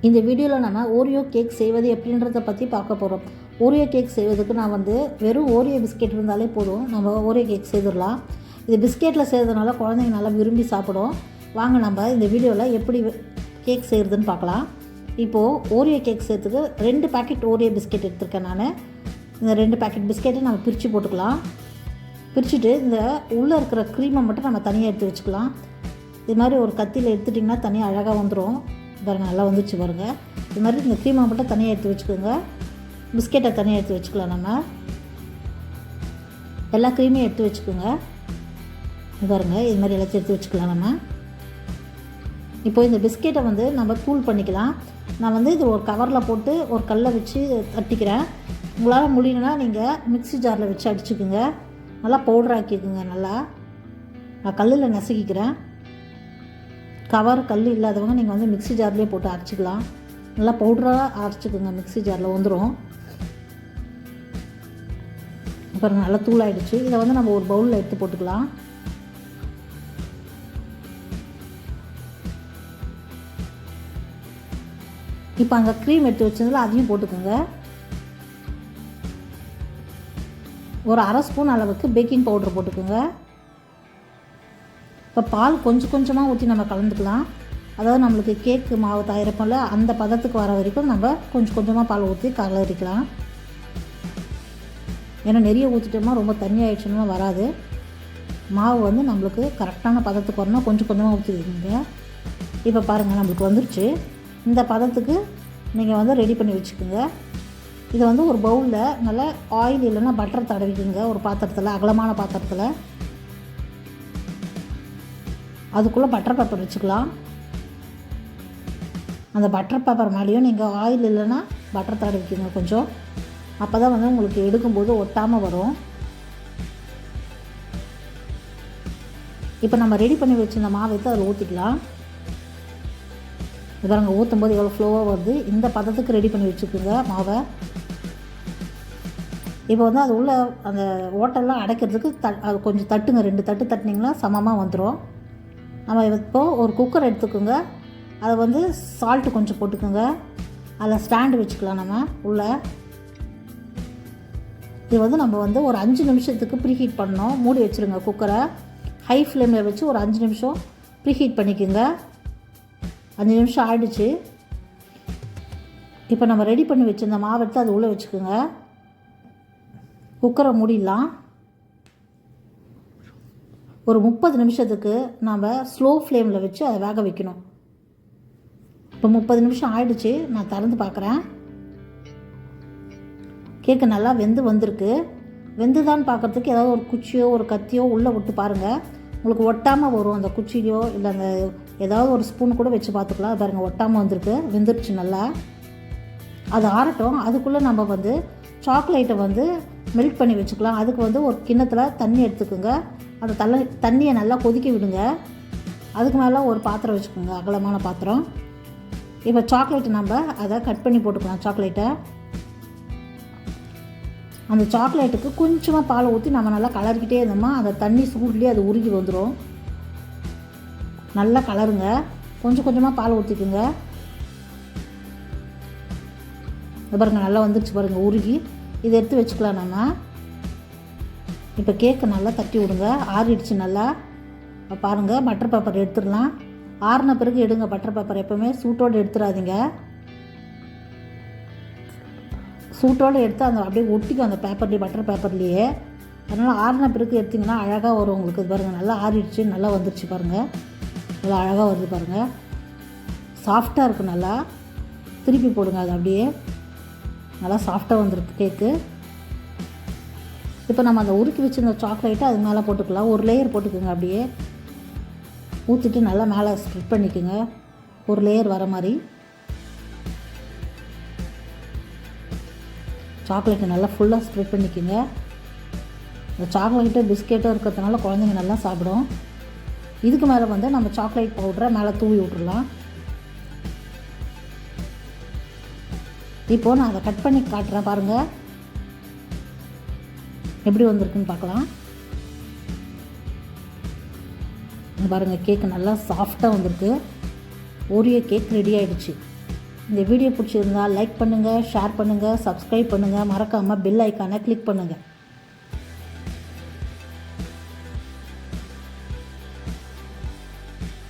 இந்த வீடியோவில் நம்ம ஓரியோ கேக் செய்வது எப்படின்றத பற்றி பார்க்க போகிறோம். ஓரியோ கேக் செய்வதுக்கு நான் வெறும் ஓரியோ பிஸ்கெட் இருந்தாலே போதும், நம்ம ஓரியோ கேக் செய்திடலாம். இது பிஸ்கெட்டில் செய்கிறதுனால குழந்தைங்க நல்லா விரும்பி சாப்பிடும். வாங்க நம்ம இந்த வீடியோவில் எப்படி கேக் செய்கிறதுன்னு பார்க்கலாம். இப்போது ஓரியோ கேக் செய்கிறதுக்கு 2 பேக்கெட் ஓரியோ பிஸ்கெட் எடுத்துருக்கேன் நான். இந்த 2 பேக்கெட் பிஸ்கெட்டை நம்ம பிரித்து போட்டுக்கலாம். பிரிச்சுட்டு இந்த உள்ளே இருக்கிற க்ரீமை மட்டும் நம்ம தனியாக எடுத்து வச்சுக்கலாம். இது மாதிரி ஒரு கத்தியில் எடுத்துட்டிங்கன்னா தனியாக அழகாக வந்துடும். பாருங்கள், நல்லா வந்துச்சு பாருங்கள். இது மாதிரி இந்த க்ரீமை மட்டும் தனியாக எடுத்து வச்சுக்கோங்க. பிஸ்கெட்டை தனியாக எடுத்து வச்சுக்கலாம். நம்ம எல்லா க்ரீமையும் எடுத்து வச்சுக்கோங்க. பாருங்கள், இது மாதிரி எல்லாத்தையும் எடுத்து வச்சுக்கலாம். நம்ம இப்போது இந்த பிஸ்கெட்டை நம்ம தூள் பண்ணிக்கலாம். நான் இது ஒரு கவரில் போட்டு ஒரு கல்லை வச்சு தட்டிக்கிறேன். உங்களால் முடியணுன்னா நீங்கள் மிக்ஸி ஜாரில் வச்சு அடிச்சுக்குங்க. நல்லா பவுடராக்கிக்குங்க. நல்லா நான் கல்லில் நசுக்கிக்கிறேன். கல் இல்லாதவங்க நீங்கள் மிக்ஸி ஜார்லேயே போட்டு அரைச்சிக்கலாம். நல்லா பவுடராக அரைச்சிக்குங்க. மிக்ஸி ஜாரில் வந்துடும். அப்புறம் நல்லா தூளாகிடுச்சு. இதை நம்ம ஒரு பவுலில் எடுத்து போட்டுக்கலாம். இப்போ அங்கே க்ரீம் எடுத்து வச்சதில் அதையும் போட்டுக்கோங்க. ஒரு 1/2 ஸ்பூன் அளவுக்கு பேக்கிங் பவுடர் போட்டுக்கோங்க. இப்போ பால் கொஞ்சம் கொஞ்சமாக ஊற்றி நம்ம கலந்துக்கலாம். அதாவது நம்மளுக்கு கேக்கு மாவு தயாரிப்போம்ல, அந்த பதத்துக்கு வர வரைக்கும் நம்ம கொஞ்சம் கொஞ்சமாக பால் ஊற்றி கலரிக்கலாம். ஏன்னா நிறைய ஊற்றிட்டோம்னா ரொம்ப தண்ணி ஆகிடுச்சுன்னா வராது. மாவு நம்மளுக்கு கரெக்டான பதத்துக்கு வரணும். கொஞ்சம் கொஞ்சமாக ஊற்றிக்கிங்க. இப்போ பாருங்கள், நம்மளுக்கு வந்துருச்சு. இந்த பதத்துக்கு நீங்கள் ரெடி பண்ணி வச்சுக்கோங்க. இதை ஒரு பவுலில் நல்லா ஆயில் இல்லைன்னா பட்டர் தடவிக்குங்க. ஒரு பாத்திரத்தில், அகலமான பாத்திரத்தில். அதுக்குள்ளே பட்டர் பேப்பர் வச்சுக்கலாம். அந்த பட்டர் பேப்பர் மேலேயும் நீங்கள் ஆயில் இல்லைன்னா பட்டர் தடவிக்குங்க கொஞ்சம். அப்போ தான் உங்களுக்கு எடுக்கும்போது ஒட்டாமல் வரும். இப்போ நம்ம ரெடி பண்ணி வச்சுருந்த மாவை எடுத்து அதில் ஊற்றிக்கலாம். இப்போ நாங்கள் ஊற்றும் போது எவ்வளோ ஃப்ளோவாக வருது. இந்த பதத்துக்கு ரெடி பண்ணி வச்சுக்கோங்க மாவை. இப்போ அது உள்ள அந்த ஓட்டெல்லாம் அடைக்கிறதுக்கு அது கொஞ்சம் தட்டுங்க. 2 தட்டு தட்டினீங்கன்னா சமமாக வந்துடும். நம்ம இப்போது ஒரு குக்கர் எடுத்துக்கோங்க. அதை சால்ட்டு கொஞ்சம் போட்டுக்கோங்க. அதில் ஸ்டாண்டு வச்சுக்கலாம். நம்ம உள்ளே இது நம்ம ஒரு 5 நிமிஷத்துக்கு ப்ரீஹீட் பண்ணணும். மூடி வச்சுருங்க குக்கரை. ஹை ஃப்ளேமில் வச்சு ஒரு 5 நிமிஷம் ப்ரீஹீட் பண்ணிக்கோங்க. 5 நிமிஷம் ஆகிடுச்சு. இப்போ நம்ம ரெடி பண்ணி வச்சுருந்த மாவு எடுத்து அது உள்ளே வச்சுக்கோங்க. குக்கரை மூடிடலாம். ஒரு 30 நிமிஷத்துக்கு நம்ம ஸ்லோ ஃப்ளேமில் வச்சு அதை வேக வைக்கணும். இப்போ 30 நிமிஷம் ஆகிடுச்சு. நான் திறந்து பார்க்குறேன். கேக்கு நல்லா வெந்து வந்திருக்கு. வெந்துதான்னு பார்க்குறதுக்கு ஏதாவது ஒரு குச்சியோ ஒரு கத்தியோ உள்ளே விட்டு பாருங்கள். உங்களுக்கு ஒட்டாமல் வரும். அந்த குச்சியோ இல்லை அந்த ஏதாவது ஒரு ஸ்பூன் கூட வச்சு பார்த்துக்கலாம். பாருங்கள், ஒட்டாமல் வந்திருக்கு. வெந்துருச்சு நல்லா. அது ஆறட்டும். அதுக்குள்ளே நம்ம சாக்லேட்டை மெல்ட் பண்ணி வச்சுக்கலாம். அதுக்கு ஒரு கிண்ணத்தில் தண்ணி எடுத்துக்கோங்க. அந்த தண்ணியை நல்லா கொதிக்க விடுங்க. அதுக்கு மேலே ஒரு பாத்திரம் வச்சுக்கோங்க, அகலமான பாத்திரம். இப்போ சாக்லேட்டை நம்ம அதை கட் பண்ணி போட்டுக்கலாம். சாக்லேட்டை அந்த சாக்லேட்டுக்கு கொஞ்சமாக பால் ஊற்றி நம்ம நல்லா கலரிக்கிட்டே இருந்தோமா அந்த தண்ணி சூட்லேயே அது உருகி வந்துடும். நல்லா கலருங்க. கொஞ்சம் கொஞ்சமாக பால் ஊற்றிக்குங்க. பாருங்கள், நல்லா வந்துருச்சு பாருங்கள் உருகி. இதை எடுத்து வச்சுக்கலாம். நம்ம இப்போ கேக்கை நல்லா தட்டி விடுங்க. ஆறிடுச்சு நல்லா. பாருங்கள், பட்டர் பேப்பர் எடுத்துடலாம். ஆறின பிறகு எடுங்க. பட்டர் பேப்பர் எப்போவுமே சூட்டோடு எடுத்துடாதீங்க. சூட்டோடு எடுத்து அந்த அப்படியே ஒட்டிக்கும் அந்த பேப்பர்லேயே, பட்டர் பேப்பர்லேயே. அதனால் ஆறின பிறகு எடுத்திங்கன்னா அழகாக வரும் உங்களுக்கு. இது பாருங்கள், நல்லா ஆறிடுச்சு. நல்லா வந்துருச்சு பாருங்கள். நல்லா அழகாக வருது பாருங்கள். சாஃப்டாக இருக்குது. நல்லா திருப்பி போடுங்க. அது அப்படியே நல்லா சாஃப்டாக வந்துருக்கு கேக்கு. இப்போ நம்ம அந்த உருக்கி வச்சுருந்த சாக்லேட்டை அது மேலே போட்டுக்கலாம். ஒரு லேயர் போட்டுக்கோங்க. அப்படியே ஊற்றிட்டு நல்லா மேலே ஸ்ப்ரெட் பண்ணிக்கோங்க. ஒரு லேயர் வர மாதிரி சாக்லேட்டை நல்லா ஃபுல்லாக ஸ்ப்ரெட் பண்ணிக்கோங்க. இந்த சாக்லேட்டு பிஸ்கெட்டும் இருக்கிறதுனால குழந்தைங்க நல்லா சாப்பிடும். இதுக்கு மேலே நம்ம சாக்லேட் பவுடரை மேலே தூவி விட்டுடலாம். இப்போது நான் அதை கட் பண்ணி காட்டுறேன். பாருங்கள் எப்படி வந்திருக்குன்னு பார்க்கலாம். பாருங்கள், கேக்கு நல்லா சாஃப்டாக வந்திருக்கு. ஓரியோ கேக் ரெடி ஆகிடுச்சு. இந்த வீடியோ பிடிச்சிருந்தால் லைக் பண்ணுங்கள், ஷேர் பண்ணுங்கள், சப்ஸ்கிரைப் பண்ணுங்கள், மறக்காமல் பெல் ஐக்கானை கிளிக் பண்ணுங்கள்.